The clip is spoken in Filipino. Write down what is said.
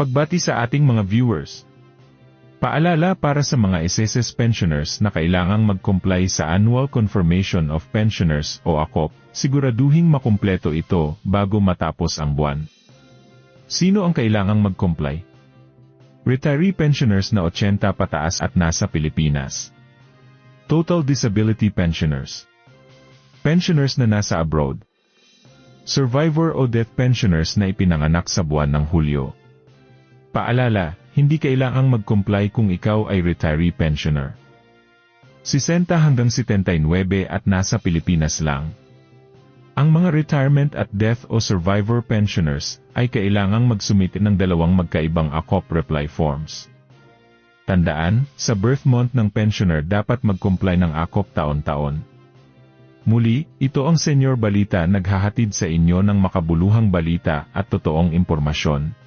Pagbati sa ating mga viewers. Paalala para sa mga SSS pensioners na kailangang mag-comply sa Annual Confirmation of Pensioners o ACOP, siguraduhing makumpleto ito bago matapos ang buwan. Sino ang kailangang mag-comply? Retiree pensioners na 80 pataas at nasa Pilipinas. Total disability pensioners. Pensioners na nasa abroad. Survivor o death pensioners na ipinanganak sa buwan ng Hulyo. Paalala, hindi kailangang mag-comply kung ikaw ay retiree pensioner. 60 hanggang 79 at nasa Pilipinas lang. Ang mga retirement at death o survivor pensioners ay kailangang magsumite ng dalawang magkaibang ACOP reply forms. Tandaan, sa birth month ng pensioner dapat mag-comply ng ACOP taon-taon. Muli, ito ang Senior Balita naghahatid sa inyo ng makabuluhang balita at totoong impormasyon.